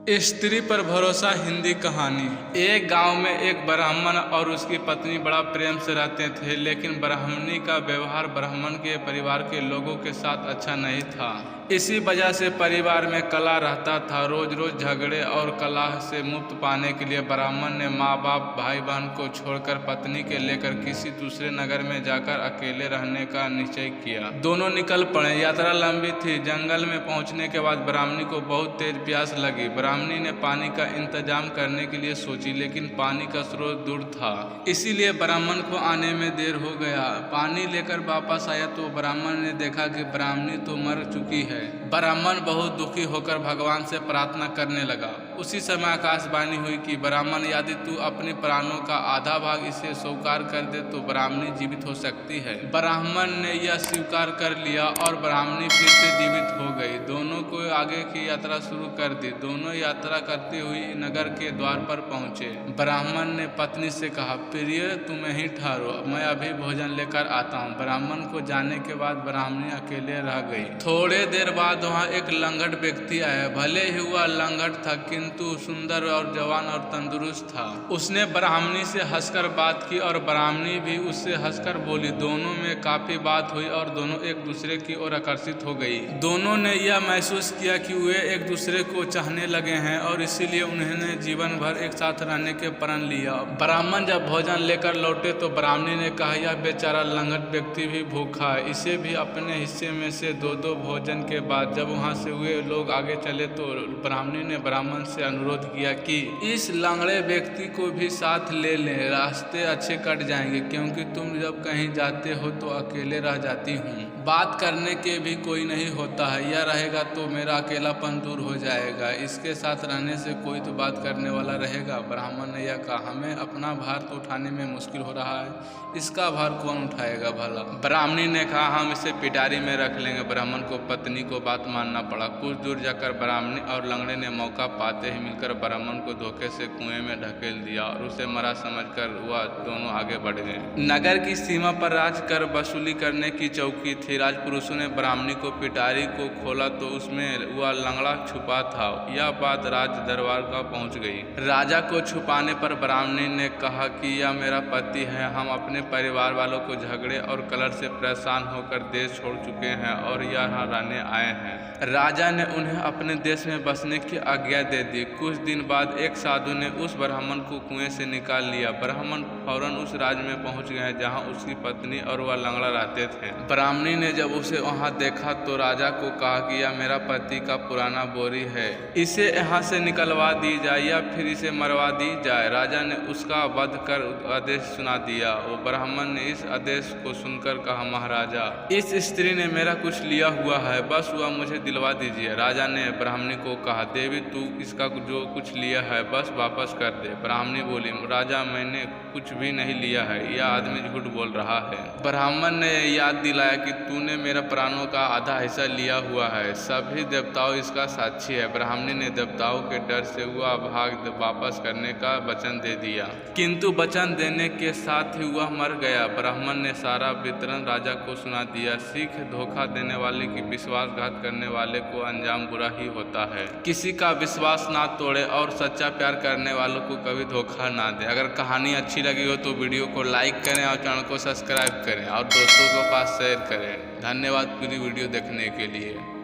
स्त्री पर भरोसा हिंदी कहानी। एक गांव में एक ब्राह्मण और उसकी पत्नी बड़ा प्रेम से रहते थे, लेकिन ब्राह्मणी का व्यवहार ब्राह्मण के परिवार के लोगों के साथ अच्छा नहीं था। इसी वजह से परिवार में कलह रहता था। रोज रोज झगड़े और कलह से मुक्त पाने के लिए ब्राह्मण ने माँ बाप भाई बहन को छोड़कर पत्नी के लेकर किसी दूसरे नगर में जाकर अकेले रहने का निश्चय किया। दोनों निकल पड़े। यात्रा लंबी थी। जंगल में पहुंचने के बाद ब्राह्मणी को बहुत तेज प्यास लगी। ब्राह्मणी ने पानी का इंतजाम करने के लिए सोची, लेकिन पानी का स्रोत दूर था, इसीलिए ब्राह्मण को आने में देर हो गया। पानी लेकर वापस आया तो ब्राह्मण ने देखा कि ब्राह्मणी तो मर चुकी है। ब्राह्मण बहुत दुखी होकर भगवान से प्रार्थना करने लगा। उसी समय आकाशवाणी हुई कि ब्राह्मण, यदि तू अपने प्राणों का आधा भाग इसे स्वीकार कर दे तो ब्राह्मणी जीवित हो सकती है। ब्राह्मण ने यह स्वीकार कर लिया और ब्राह्मणी फिर से जीवित हो गई। दोनों को आगे की यात्रा शुरू कर दी। दोनों यात्रा करते हुए नगर के द्वार पर पहुंचे। ब्राह्मण ने पत्नी से कहा, प्रिय तुम यहीं ठहरो, मैं अभी भोजन लेकर आता हूँ। ब्राह्मण को जाने के बाद ब्राह्मणी अकेले रह गई। थोड़े देर बाद वहाँ एक लंगट व्यक्ति आया। भले ही वह लंगट था, किंतु सुंदर और जवान और तंदुरुस्त था। उसने ब्राह्मणी से हंसकर बात की और ब्राह्मणी भी उससे हंसकर बोली। दोनों में काफी बात हुई और दोनों एक दूसरे की ओर आकर्षित हो गई। दोनों ने यह महसूस किया कि वे एक दूसरे को चाहने लगे हैं और इसीलिए उन्होंने जीवन भर एक साथ रहने के प्रण लिया। ब्राह्मण जब भोजन लेकर लौटे तो ब्राह्मणी ने कहा, यह बेचारा लंगट व्यक्ति भी भूखा है, इसे भी अपने हिस्से में से दो दो भोजन के बाद। जब वहां से वे लोग आगे चले तो ब्राह्मणी ने ब्राह्मण से अनुरोध किया कि इस लंगड़े व्यक्ति को भी साथ ले लें, रास्ते अच्छे कट जाएंगे, क्योंकि तुम जब कहीं जाते हो तो अकेले रह जाती हूँ। बात करने के भी कोई नहीं होता है, यह रहेगा तो मेरा अकेलापन दूर हो जाएगा। इसके साथ रहने से कोई तो बात करने वाला रहेगा। ब्राह्मण ने यह कहा, हमें अपना भार तो उठाने में मुश्किल हो रहा है, इसका भार कौन उठाएगा भला। ब्राह्मणी ने कहा, हम इसे पिटारी में रख लेंगे। ब्राह्मण को पत्नी को बात मानना पड़ा। कुछ दूर जाकर ब्राह्मणी और लंगड़े ने मौका पाते ही मिलकर ब्राह्मण को धोखे से कुएं में ढकेल दिया और उसे मरा समझकर वह दोनों आगे बढ़ गए। नगर की सीमा पर राज कर वसूली करने की चौकी थी। राजपुरुषों ने ब्राह्मणी को पिटारी को खोला तो उसमें वह लंगड़ा छुपा था। यह बात राज दरबार का पहुंच गई। राजा को छुपाने पर ब्राह्मणी ने कहा कि यह मेरा पति है, हम अपने परिवार वालों को झगड़े और कलह से परेशान होकर देश छोड़ चुके हैं और यहाँ रहने आए हैं। राजा ने उन्हें अपने देश में बसने की आज्ञा दे दी। कुछ दिन बाद एक साधु ने उस ब्राह्मण को कुएं से निकाल लिया। ब्राह्मण फौरन उस राज्य में पहुंच गए जहां उसकी पत्नी और वह लंगड़ा रहते थे। ब्राह्मणी ने जब उसे वहां देखा तो राजा को कहा कि यह मेरा पति का पुराना बोरी है, इसे यहाँ से निकलवा दी जाए या फिर इसे मरवा दी जाए। राजा ने उसका वध कर आदेश सुना दिया। वो ब्राह्मण ने इस आदेश को सुनकर कहा, महाराजा, इस स्त्री ने मेरा कुछ लिया हुआ है, बस वह मुझे दिलवा दीजिए। राजा ने ब्राह्मणी को कहा, देवी तू इसका जो कुछ लिया है बस वापस कर दे। ब्राह्मणी बोली, राजा मैंने कुछ भी नहीं लिया है, यह आदमी झूठ बोल रहा है। ब्राह्मण ने याद दिलाया कि तूने मेरा प्राणों का आधा हिस्सा लिया हुआ है, सभी देवताओं इसका साक्षी है। ब्राह्मणी ने देवताओं के डर से वह भाग वापस करने का वचन दे दिया, किंतु वचन देने के साथ ही वह मर गया। ब्राह्मण ने सारा वितरण राजा को सुना दिया। सीख, धोखा देने वाले की विश्वासघात करने वाले को अंजाम बुरा ही होता है। किसी का विश्वास ना तोड़े और सच्चा प्यार करने वालों को कभी धोखा ना दे। अगर कहानी अच्छी लगी हो तो वीडियो को लाइक करें और चैनल को सब्सक्राइब करें और दोस्तों के पास शेयर करें। धन्यवाद पूरी वीडियो देखने के लिए।